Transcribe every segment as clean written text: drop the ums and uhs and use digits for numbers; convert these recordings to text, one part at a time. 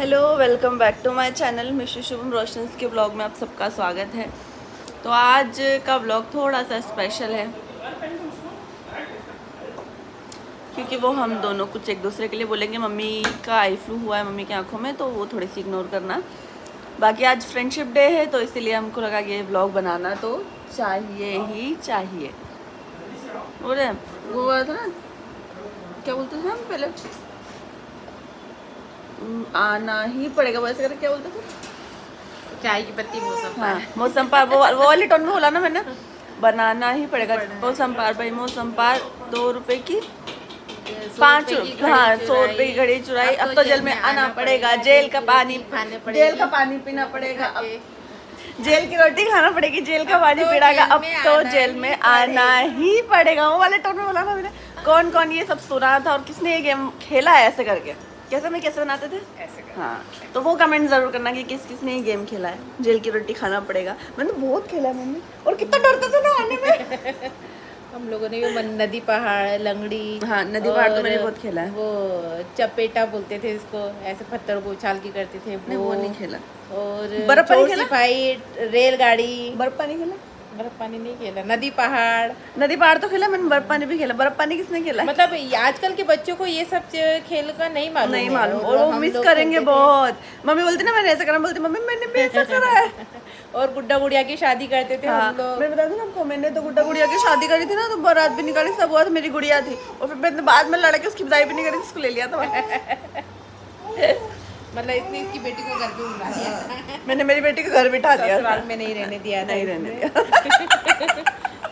Hello, welcome back to my channel Mishu Shubham रोशंस के blog में आप सबका स्वागत है। तो आज का ब्लॉग थोड़ा सा स्पेशल है क्योंकि वो हम दोनों कुछ एक दूसरे के लिए बोलेंगे। मम्मी का आई फ्लू हुआ है मम्मी की आंखों में, तो वो थोड़ी सी इग्नोर करना। बाकी आज फ्रेंडशिप डे है तो इसीलिए हमको लगा कि ये ब्लॉग बनाना तो चाहिए ही चाहिए। बोले वो बोला था ना, क्या बोलते थे हम पहले, आना ही पड़ेगा वैसे करके, क्या बोलते थे, चाय की पत्ती मौसम हाँ मौसम पार, वो वाली टोन में बोला ना मैंने, बनाना ही पड़ेगा। मौसम पार भाई, मौसम पार 2 रुपए की 5 हाँ 100 रुपए की घड़ी चुराई। अब तो जेल में आना पड़ेगा, जेल का पानी पीना पड़ेगा, जेल की रोटी खाना पड़ेगी, जेल का पानी पीना, अब तो जेल में आना ही पड़ेगा। वो वाले टोन में बोला ना मैंने। कौन कौन ये सब सुना था और किसने ये गेम खेला है ऐसे करके, कैसे बनाते थे ऐसे हाँ, तो वो कमेंट जरूर करना कि किसने ये गेम खेला है। जेल की रोटी खाना पड़ेगा, मैंने बहुत खेला है मम्मी, और कितना डरते थे ना आने में। हम लोगों ने भी नदी पहाड़ लंगड़ी, हाँ नदी पहाड़ तो मैंने बहुत खेला है। वो चपेटा बोलते थे इसको, ऐसे पत्थर को उछाल के करते थे वो नहीं खेला। और बर्फ पानी खेला, फाइट, रेलगाड़ी, बर्फ पानी खेला, बर्फ पानी नहीं खेला। नदी पहाड़ तो खेला मैंने, बर्फ पानी भी खेला। बर्फ पानी किसने खेला? मतलब आजकल के बच्चों को ये सब खेल का नहीं मालूम और वो मिस करेंगे बहुत। मम्मी बोलती ना मैंने ऐसा करा, बोलती मम्मी मैंने भी ऐसा करा है। और गुड्डा गुड़िया की शादी करते थे हम लोग। मैं बता दूं ना आपको, मैंने तो गुड्डा गुड़िया की शादी करी थी ना, तो बारात भी निकाली, सब हुआ था, मेरी गुड़िया थी। और फिर मैंने बाद में लड़के उसकी विदाई भी नहीं करी, उसको ले लिया था। मतलब इसने इसकी बेटी को घर पे बुला दिया। मैंने मेरी बेटी को घर बिठा दिया, ससुराल में नहीं रहने दिया, नहीं रहने दिया।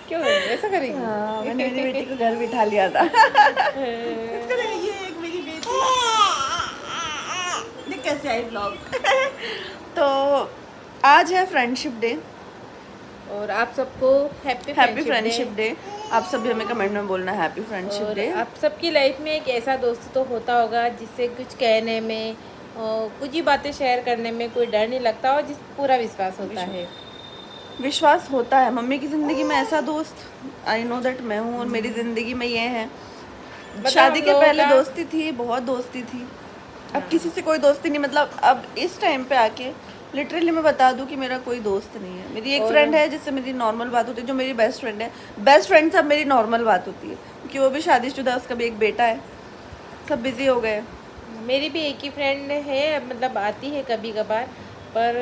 क्यों ऐसा करेंगे? हाँ, मैंने मेरी बेटी को घर बिठा लिया था। ये एक मेरी बेटी देख कैसे आई ब्लॉग। तो आज है फ्रेंडशिप डे, और आप सबको हैप्पी फ्रेंडशिप डे। आप सभी हमें कमेंट में बोलना हैप्पी फ्रेंडशिप डे। आप सबकी लाइफ में एक ऐसा दोस्त तो होता होगा जिससे कुछ कहने में और कुछ ही बातें शेयर करने में कोई डर नहीं लगता, और जिस पूरा विश्वास होता है। विश्वास होता है। मम्मी की ज़िंदगी में ऐसा दोस्त आई नो दैट मैं हूँ, और मेरी ज़िंदगी में ये है। शादी के पहले दोस्ती थी, बहुत दोस्ती थी। अब किसी से कोई दोस्ती नहीं, मतलब अब इस टाइम पे आके लिटरली मैं बता दूं कि मेरा कोई दोस्त नहीं है। मेरी एक फ्रेंड है जिससे मेरी नॉर्मल बात होती है, जो मेरी बेस्ट फ्रेंड है। बेस्ट फ्रेंड से अब मेरी नॉर्मल बात होती है क्योंकि वो भी शादीशुदा, उसका भी एक बेटा है, सब बिजी हो गए। मेरी भी एक ही फ्रेंड है, मतलब आती है कभी कभार, पर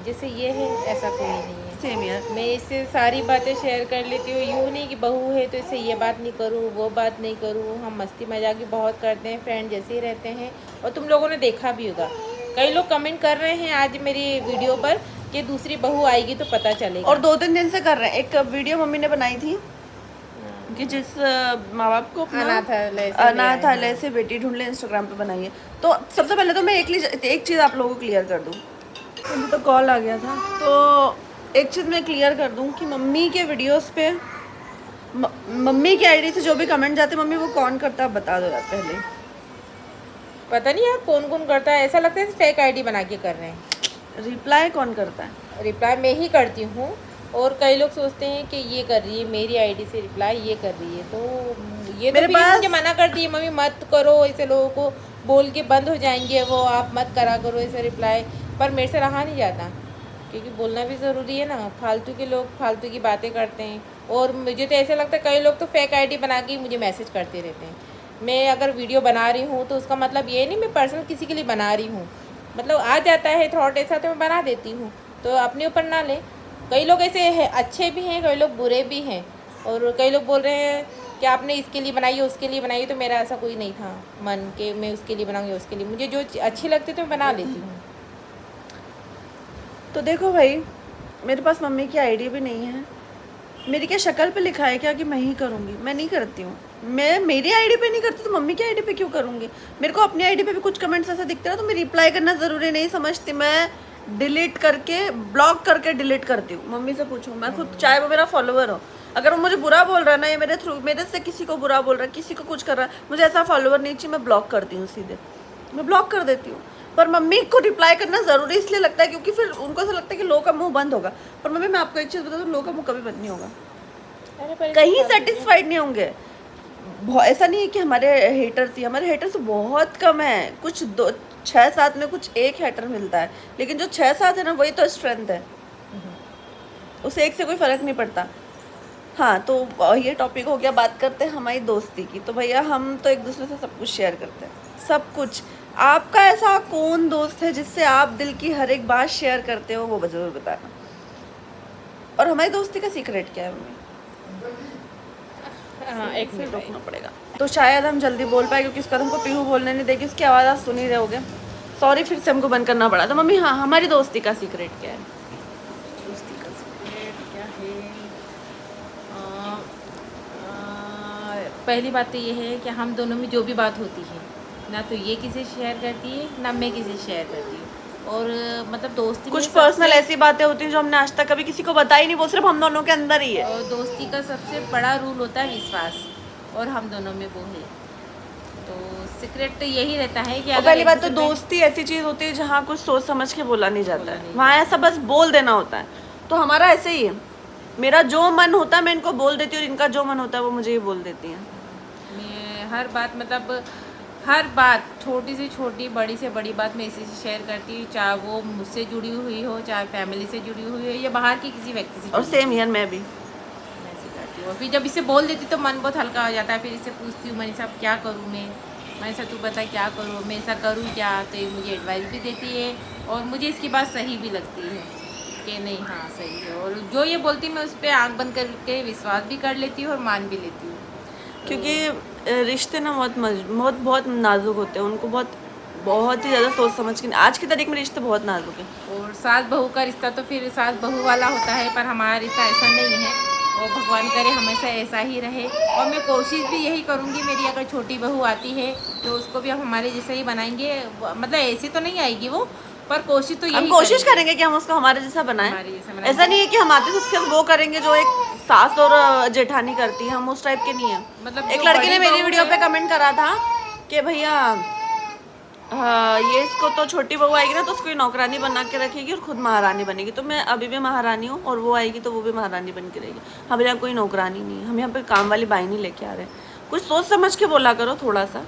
जैसे ये है ऐसा कोई नहीं है। सेम यार, मैं इससे सारी बातें शेयर कर लेती हूँ। यूँ नहीं कि बहू है तो इससे ये बात नहीं करूँ, वो बात नहीं करूँ। हम मस्ती मजाक भी बहुत करते हैं, फ्रेंड जैसे ही रहते हैं। और तुम लोगों ने देखा भी होगा, कई लोग कमेंट कर रहे हैं आज मेरी वीडियो पर कि दूसरी बहू आएगी तो पता चलेगा। और 2-3 दिन से कर रहे हैं। एक वीडियो मम्मी ने बनाई थी कि जिस माँ बाप को अनाथालय से बेटी ढूंढ ले, इंस्टाग्राम पे बनाई है। तो सबसे पहले तो मैं एक चीज़ आप लोगों को क्लियर कर दूँ। मुझे तो कॉल आ गया था, तो एक चीज़ मैं क्लियर कर दूँ कि मम्मी के वीडियोस पे मम्मी की आईडी से जो भी कमेंट जाते हैं, मम्मी वो कौन करता है बता दो यार पहले। पता नहीं यार कौन कौन करता है, ऐसा लगता है फेक आईडी बना के कर रहे हैं। रिप्लाई कौन करता है? रिप्लाई मैं ही करती हूँ, और कई लोग सोचते हैं कि ये कर रही है मेरी आईडी से रिप्लाई, ये कर रही है। तो ये मेरे पास मुझे मना करती है, मम्मी मत करो ऐसे, लोगों को बोल के बंद हो जाएंगे वो, आप मत करा करो ऐसे रिप्लाई। पर मेरे से रहा नहीं जाता, क्योंकि बोलना भी ज़रूरी है ना। फालतू के लोग फालतू की बातें करते हैं, और मुझे तो ऐसा लगता है कई लोग तो फेक आईडी बना के मुझे मैसेज करते रहते हैं। मैं अगर वीडियो बना रही हूँ तो उसका मतलब ये नहीं मैं पर्सनल किसी के लिए बना रही हूँ, मतलब आ जाता है थॉट ऐसा तो मैं बना देती हूँ, तो अपने ऊपर ना लें। कई लोग ऐसे है, अच्छे भी हैं, कई लोग बुरे भी हैं। और कई लोग बोल रहे हैं कि आपने इसके लिए बनाई है उसके लिए बनाई है, तो मेरा ऐसा कोई नहीं था मन कि मैं उसके लिए बनाऊँगी उसके लिए। मुझे जो अच्छी लगती है तो मैं बना लेती हूँ। तो देखो भाई, मेरे पास मम्मी की आईडी भी नहीं है। मेरी क्या शक्ल पे लिखा है क्या कि मैं ही करूँगी? मैं नहीं करती हूँ। मैं मेरी आईडी पे नहीं करती तो मम्मी की आईडी पे क्यों करूँगी? मेरे को अपनी आईडी पे भी कुछ कमेंट्स ऐसा दिखते हैं तो मैं रिप्लाई करना ज़रूरी नहीं समझती। मैं डिलीट करके, ब्लॉक करके डिलीट करती हूँ। मम्मी से पूछूँ, मैं खुद, चाहे वो मेरा फॉलोवर हो, अगर वो मुझे बुरा बोल रहा है ना, या मेरे से किसी को बुरा बोल रहा है, किसी को कुछ कर रहा है, मुझे ऐसा फॉलोवर नहीं चाहिए, मैं ब्लॉक करती हूँ सीधे, मैं ब्लॉक कर देती हूँ। पर मम्मी को रिप्लाई करना ज़रूरी इसलिए लगता है क्योंकि फिर उनको ऐसा लगता है कि लोगों का मुंह बंद होगा। पर मम्मी मैं आपको एक चीज़ बता दूँ, लोगों का मुंह कभी बंद नहीं होगा, कहीं सेटिस्फाइड नहीं होंगे। ऐसा नहीं है कि हमारे हेटर्स ही, हमारे हेटर्स बहुत कम है, कुछ 6-7 में कुछ एक हैटर मिलता है, लेकिन जो 6-7 है ना वही तो स्ट्रेंथ है, उसे एक से कोई फ़र्क नहीं पड़ता। हाँ, तो ये टॉपिक हो गया, बात करते हैं हमारी दोस्ती की। तो भैया हम तो एक दूसरे से सब कुछ शेयर करते हैं, सब कुछ। आपका ऐसा कौन दोस्त है जिससे आप दिल की हर एक बात शेयर करते हो, वो ज़रूर बताना। और हमारी दोस्ती का सीक्रेट क्या है मम्मी? हाँ, एक फिर मिनट रोकना पड़ेगा, तो शायद हम जल्दी बोल पाए, क्योंकि इसका हमको पीहू बोलने नहीं देगी, उसकी आवाज़ आप सुन ही रहे होगे। सॉरी, फिर से हमको बंद करना पड़ा। तो मम्मी हाँ, हमारी दोस्ती का सीक्रेट क्या है? दोस्ती का सीक्रेट क्या है? पहली बात तो ये है कि हम दोनों में जो भी बात होती है ना, तो ये किसी से शेयर करती है ना मैं किसी से शेयर करती हूँ। और मतलब दोस्ती कुछ में पर्सनल ऐसी बातें होती हैं जो हमने आज तक कभी किसी को बताई नहीं, वो सिर्फ हम दोनों के अंदर ही है। और दोस्ती का सबसे बड़ा रूल होता है विश्वास, और हम दोनों में वो है। तो सीक्रेट तो यही रहता है कि और अगर पहली एक बात तो दूसरे में- दोस्ती ऐसी चीज़ होती है जहाँ कुछ सोच समझ के बोला नहीं जाता बोला है, नहीं वहाँ ऐसा बस बोल देना होता है। तो हमारा ऐसे ही है, मेरा जो मन होता है मैं इनको बोल देती हूँ, और इनका जो मन होता है वो मुझे ही बोल देती हैं। मैं हर बात, मतलब हर बात, छोटी से छोटी बड़ी से बड़ी बात मैं इसी से शेयर करती हूँ, चाहे वो मुझसे जुड़ी हुई हो, चाहे फैमिली से जुड़ी हुई हो, या बाहर के किसी व्यक्ति से और जुड़ी सेम हुई हो। यार, मैं भी मैं ऐसे करती हूँ। और फिर जब इसे बोल देती तो मन बहुत हल्का हो जाता है। फिर इससे पूछती हूँ, मनीषा अब क्या करूँ मैं ऐसा, तू बता क्या करूँ, मैं ऐसा करूँ क्या? तो ये मुझे एडवाइस भी देती है, और मुझे इसकी बात सही भी लगती है कि नहीं हाँ सही है। और जो ये बोलती है मैं उस पर आँख बंद करके विश्वास भी कर लेती हूँ और मान भी लेती हूँ। क्योंकि रिश्ते ना बहुत नाजुक होते हैं, उनको बहुत ही ज़्यादा सोच समझ के, आज की तारीख में रिश्ते बहुत नाजुक हैं। और सास बहू का रिश्ता तो फिर सास बहू वाला होता है, पर हमारा रिश्ता ऐसा नहीं है। और भगवान करे हमेशा ऐसा ही रहे। और मैं कोशिश भी यही करूँगी, मेरी अगर छोटी बहू आती है तो उसको भी हम हमारे जैसे ही बनाएंगे। मतलब ऐसे तो नहीं आएगी वो, पर कोशिश तो हम यही कोशिश करेंगे कि हम उसको हमारे जैसा बनाएं। हमारे जैसा बनाएं। ऐसा नहीं है कि हम आते से उसके वो करेंगे जो एक सास और जेठानी करती है, हम उस टाइप के नहीं है। मतलब एक जो लड़की बड़ी ने मेरी बहू वीडियो है- पे कमेंट करा था कि भैया ये इसको तो छोटी बहू आएगी ना तो उसको ये नौकरानी बना के रखेगी और खुद महारानी बनेगी। तो मैं अभी भी महारानी हूँ, और वो आएगी तो वो भी महारानी बन के रहेगी। हमारे यहाँ कोई नौकरानी नहीं है, हम यहाँ पे काम वाली बाई नहीं लेके आ रहे। कुछ सोच समझ के बोला करो थोड़ा सा।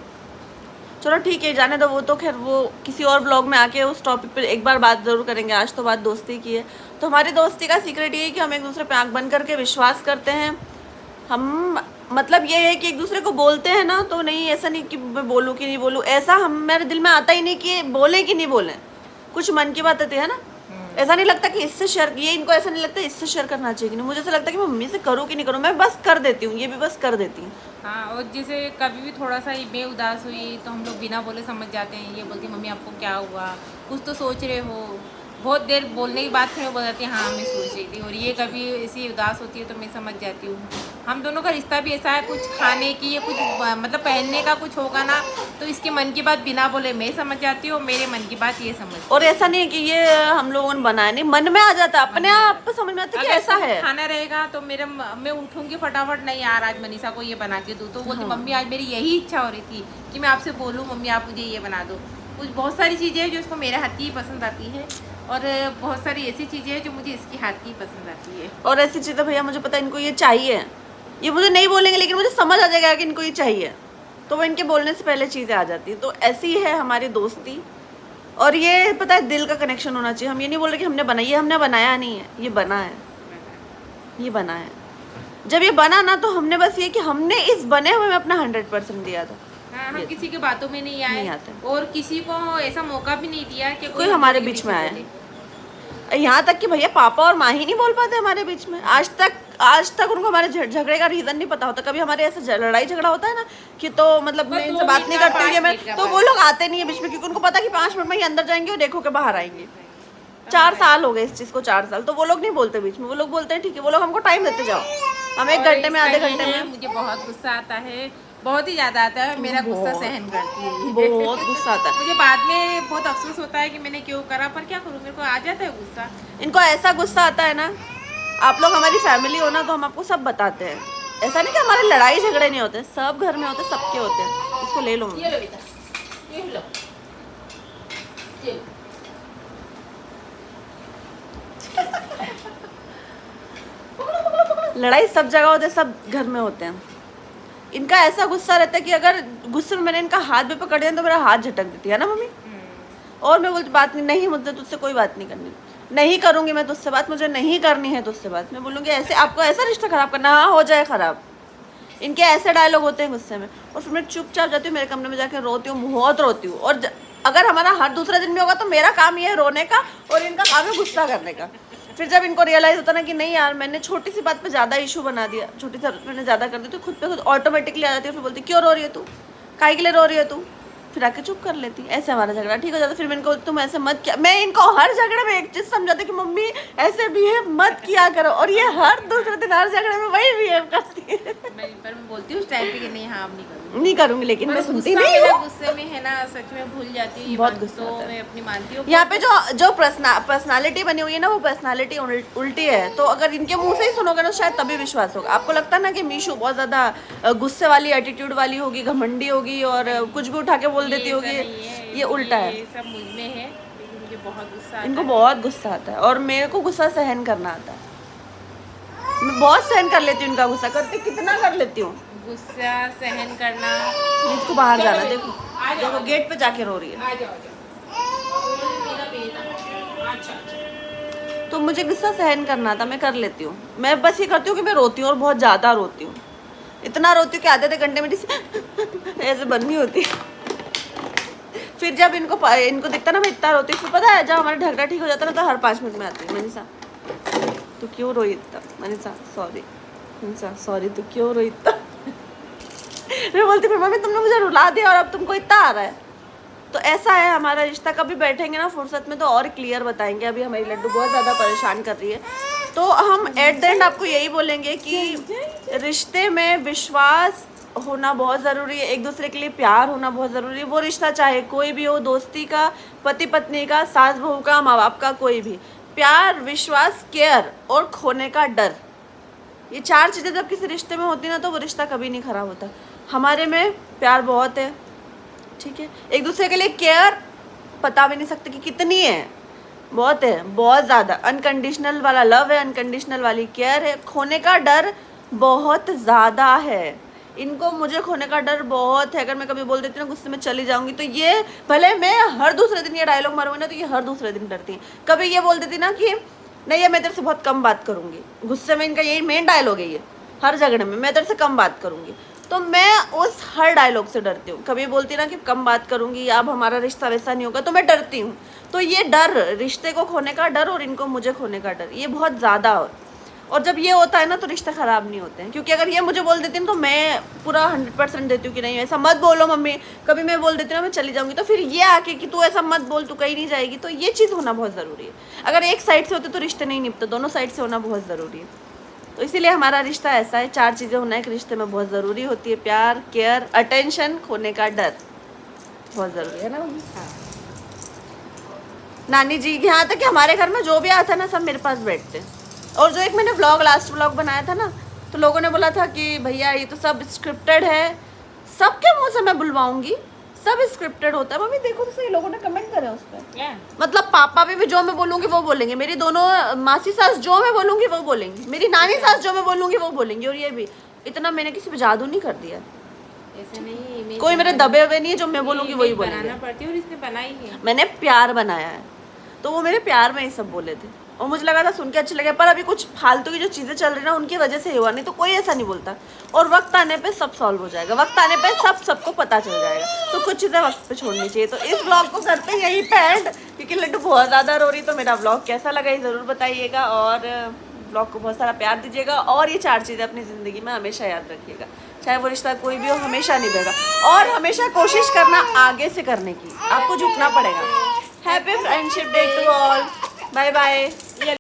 चलो ठीक है, जाने दो, वो तो खैर वो किसी और ब्लॉग में आके उस टॉपिक पर एक बार बात ज़रूर करेंगे। आज तो बात दोस्ती की है। तो हमारी दोस्ती का सीक्रेट ये है कि हम एक दूसरे पे आँख बंद करके विश्वास करते हैं। हम मतलब ये है कि एक दूसरे को बोलते हैं ना, तो नहीं ऐसा नहीं कि मैं बोलूँ कि नहीं बोलूँ, ऐसा हम मेरे दिल में आता ही नहीं कि बोलें कि नहीं बोलें। कुछ मन की बात आती है ना, ऐसा नहीं लगता कि इससे शेयर, ये इनको ऐसा नहीं लगता इससे शेयर करना चाहिए कि नहीं, मुझे ऐसा लगता है कि मैं मम्मी से करूँ कि नहीं करूँ, मैं बस कर देती हूँ, ये भी बस कर देती हूँ। हाँ, और जैसे कभी भी थोड़ा सा मैं उदास हुई तो हम लोग बिना बोले समझ जाते हैं। ये बोलती मम्मी आपको क्या हुआ, कुछ तो सोच रहे हो। बहुत देर बोलने की बात फिर वो बोल जाती है हाँ मैं सोच रही थी। और ये कभी ऐसी उदास होती है तो मैं समझ जाती हूँ। हम दोनों का रिश्ता भी ऐसा है, कुछ खाने की या कुछ मतलब पहनने का कुछ होगा ना, तो इसके मन की बात बिना बोले मैं समझ जाती हूँ, और मेरे मन की बात ये समझ। और ऐसा नहीं है कि ये हम लोगों ने बनाया नहीं, मन में आ जाता है, अपने आप समझ में आता है कि ऐसा है। खाना रहेगा तो मैं उठूंगी फटाफट, नहीं यार आज मनीषा को ये बना के दूँ, तो बोलती मम्मी आज मेरी यही इच्छा हो रही थी कि मैं आपसे बोलूँ मम्मी आप मुझे ये बना दो। कुछ बहुत सारी चीज़ें हैं जो उसको मेरे हाथ की ही पसंद आती है, और बहुत सारी ऐसी चीज़ें हैं जो मुझे इसकी हाथ की पसंद आती है। और ऐसी चीज़ें भैया मुझे पता है इनको ये चाहिए, ये मुझे नहीं बोलेंगे लेकिन मुझे समझ आ जाएगा कि इनको ये चाहिए, तो वो इनके बोलने से पहले चीज़ें आ जाती है। तो ऐसी है हमारी दोस्ती। और ये पता है दिल का कनेक्शन होना चाहिए। हम ये नहीं बोल रहे कि हमने बनाया, ये हमने बनाया नहीं है, ये बना है, ये बना है। जब ये बना ना तो हमने बस ये कि हमने इस बने हुए में अपना 100% दिया था। हाँ, हम किसी की बातों में नहीं आए, नहीं आते। और किसी को ऐसा मौका भी नहीं दिया कि कोई हमारे बीच में आया। यहाँ तक कि भैया पापा और माँ ही नहीं बोल पाते हमारे बीच में। आज तक उनको हमारे झगड़े का रीज़न नहीं पता होता। कभी हमारे ऐसा लड़ाई झगड़ा होता है ना कि तो मतलब मैं इनसे बात नहीं करती हूँ, मैं तो वो लोग आते नहीं है बीच में, क्योंकि उनको पता कि 5 मिनट में ही अंदर जाएंगे और देखो के बाहर आएंगे। 4 साल हो गए इस चीज़ को, 4 साल। तो वो लोग नहीं बोलते बीच में, वो लोग बोलते हैं ठीक है, वो लोग हमको टाइम देते जाओ, हम 1 घंटे में आधे घंटे में। मुझे बहुत गुस्सा आता है, बहुत ही ज़्यादा आता है, मेरा गुस्सा सहन करती है। बहुत गुस्सा आता है मुझे बाद में बहुत अफसोस होता है कि मैंने क्यों करा, पर क्या करूँ मेरे को आ जाता है गुस्सा। इनको ऐसा गुस्सा आता है ना, आप लोग हमारी फैमिली हो ना तो हम आपको सब बताते हैं। ऐसा नहीं कि हमारे लड़ाई झगड़े नहीं होते, सब घर में होते, सबके होते हैं। इसको ले लो, ये लो बेटा, ये लो, ये लो। लड़ाई सब जगह होते हैं, सब घर में होते हैं। इनका ऐसा गुस्सा रहता है कि अगर गुस्से में मैंने इनका हाथ भी पकड़ दिया तो मेरा हाथ झटक देती है ना मम्मी। और मैं बोलती बात नहीं, मुझसे तुझसे कोई बात नहीं करनी, नहीं करूँगी मैं तुझसे बात, मुझे नहीं करनी है तुझसे बात। मैं बोलूँगी ऐसे आपको ऐसा रिश्ता ख़राब करना, हाँ हो जाए ख़राब। इनके ऐसे डायलॉग होते हैं गुस्से में। और फिर मैं चुपचाप जाती हूँ मेरे कमरे में जाकर रोती हूँ, बहुत रोती हूँ। और अगर हमारा हर दूसरे दिन में होगा तो मेरा काम ये है रोने का और इनका काम है गुस्सा करने का। फिर जब इनको रियलाइज़ होता ना कि नहीं यार मैंने छोटी सी बात पे ज़्यादा इशू बना दिया, छोटी सी बात मैंने ज़्यादा कर दी, तो खुद पे खुद ऑटोमेटिकली आ जाती है। फिर बोलती क्यों रो रही है तू, काहे के लिए रो रही है तू, फिर आके चुप कर लेती। ऐसे हमारा झगड़ा ठीक हो जाता। फिर मैं इनको तुम ऐसे मत किया, मैं इनको हर झगड़े में एक चीज़ समझाती कि मम्मी ऐसे बिहेव मत किया करो, और ये हर दूसरे दिन हर झगड़े में वही बिहेव करती है। पर मैं बोलती हूँ उस टाइम पे कि नहीं हाँ अब नहीं करूँगी, लेकिन मैं सुनती नहीं हूँ। हूँ, गुस्से में है ना सच में भूल जाती हूँ, बहुत गुस्सा तो आता है। मैं अपनी मानती हूँ। यहाँ पे जो पर्सनालिटी बनी हुई है ना, वो पर्सनालिटी उल्टी है। तो अगर इनके मुंह से ही सुनोगे ना शायद तभी विश्वास होगा। आपको लगता है ना कि मीशू बहुत ज़्यादा गुस्से वाली एटीट्यूड वाली होगी, घमंडी होगी और कुछ भी उठा के बोल देती होगी, ये उल्टा है। ये सब मुझ में है, लेकिन मुझे बहुत गुस्सा आता इनको है। बहुत गुस्सा आता है और मेरे को गुस्सा सहन करना आता है। मैं बहुत सहन कर लेती हूँ इनका गुस्सा, करते कितना कर लेती हूँ। गुस्सा सहन करना। इसको बाहर जाना, देखो देखो गेट पे जाके रो रही है। तो मुझे गुस्सा सहन करना था, मैं कर लेती हूँ। मैं बस ये करती हूँ कि मैं रोती हूँ और बहुत ज़्यादा रोती हूँ, इतना रोती हूँ कि आधे घंटे में ऐसे बंद नहीं होती। फिर जब इनको दिखता ना मैं इतना रोती हूँ, फिर पता है जब हमारा झगड़ा ठीक हो जाता ना तो हर 5 मिनट में आती है, मनीषा तू क्यों रोई इतना, मनीषा सॉरी, मनीषा सॉरी तू क्यों रोई इतना। मैं बोलती फिर मम्मी तुमने मुझे रुला दिया और अब तुमको इतना आ रहा है। तो ऐसा है हमारा रिश्ता। कभी बैठेंगे ना फुर्सत में तो और क्लियर बताएंगे। अभी हमारी लड्डू बहुत ज़्यादा परेशान कर रही है, तो हम एट द एंड आपको यही बोलेंगे कि रिश्ते में विश्वास होना बहुत ज़रूरी है, एक दूसरे के लिए प्यार होना बहुत ज़रूरी है। वो रिश्ता चाहे कोई भी हो, दोस्ती का, पति पत्नी का, सास बहू का, माँ बाप का, कोई भी। प्यार, विश्वास, केयर और खोने का डर, ये 4 चीज़ें जब किसी रिश्ते में होती ना तो वो रिश्ता कभी नहीं ख़राब होता। हमारे में प्यार बहुत है, ठीक है, एक दूसरे के लिए केयर पता भी नहीं सकते कि कितनी है, बहुत है, बहुत ज़्यादा। अनकंडीशनल वाला लव है, अनकंडीशनल वाली केयर है। खोने का डर बहुत ज़्यादा है इनको, मुझे खोने का डर बहुत है। अगर मैं कभी बोल देती हूँ ना गुस्से में चली जाऊँगी तो ये भले मैं हर दूसरे दिन ये डायलॉग मारूंगी ना तो ये हर दूसरे दिन डरती हैं। कभी ये बोल देती ना कि नहीं मैं तेरे से बहुत कम बात करूँगी, गुस्से में इनका यही मेन डायलॉग है ये, हर झगड़े में मैं तेरे से कम बात करूँगी, तो मैं उस हर डायलॉग से डरती हूँ। कभी बोलती ना कि कम बात करूँगी, अब हमारा रिश्ता वैसा नहीं होगा, तो मैं डरती हूँ। तो ये डर, रिश्ते को खोने का डर और इनको मुझे खोने का डर, ये बहुत ज़्यादा हो। और जब ये होता है ना तो रिश्ता ख़राब नहीं होते हैं, क्योंकि अगर ये मुझे बोल देती हैं तो मैं पूरा 100% देती हूँ कि नहीं ऐसा मत बोलो मम्मी। कभी मैं बोल देती हूँ ना मैं चली जाऊँगी, तो फिर ये आके कि तू ऐसा मत बोल, तू कहीं नहीं जाएगी, तो ये चीज़ होना बहुत ज़रूरी है। अगर एक साइड से होते तो रिश्ते नहीं निपटते, दोनों साइड से होना बहुत ज़रूरी है। तो इसीलिए हमारा रिश्ता ऐसा है, 4 चीज़ें होना एक रिश्ते में बहुत ज़रूरी होती है। प्यार, केयर, अटेंशन, खोने का डर बहुत ज़रूरी है ना मम्मी। नानी जी यहाँ तक कि हमारे घर में जो भी आता है ना सब मेरे पास बैठते हैं। और जो एक मैंने लास्ट व्लॉग बनाया था ना तो लोगों ने बोला था कि भैया ये तो सब स्क्रिप्टेड है, सबके मुंह से मैं बुलवाऊंगी, सब स्क्रिप्टेड होता है। मम्मी देखो तो सही, लोगों ने कमेंट करे उस पर। मतलब पापा भी जो मैं बोलूँगी वो बोलेंगे, मेरी दोनों मासी सास जो मैं बोलूँगी वो बोलेंगी, मेरी नानी सास जो मैं बोलूँगी वो बोलेंगी। और ये भी इतना मैंने किसी पे जादू नहीं कर दिया, ऐसे नहीं, कोई मेरे दबे हुए नहीं है, जो मैं बोलूँगी वही बोलेंगे। बनाना पड़ती है और इसने बनाई है। मैंने प्यार बनाया है, तो वो मेरे प्यार में ही सब बोले थे और मुझे लगा था सुन के अच्छे लगे। पर अभी कुछ फालतू की जो चीज़ें चल रही ना उनकी वजह से हुआ, नहीं तो कोई ऐसा नहीं बोलता। और वक्त आने पे सब सॉल्व हो जाएगा, वक्त आने पे सबको पता चल जाएगा। तो कुछ चीज़ें वक्त पे छोड़नी चाहिए। तो इस ब्लॉग को करते हैं यहीं पे एंड, क्योंकि लड्डू बहुत ज़्यादा रो रही। तो मेरा ब्लॉग कैसा लगा ये ज़रूर बताइएगा और ब्लॉग को बहुत सारा प्यार दीजिएगा। और ये 4 चीज़ें अपनी ज़िंदगी में हमेशा याद रखिएगा, चाहे वो रिश्ता कोई भी हो, हमेशा निभेगा। और हमेशा कोशिश करना आगे से करने की, आपको झुकना पड़ेगा। Happy friendship day to all, bye bye.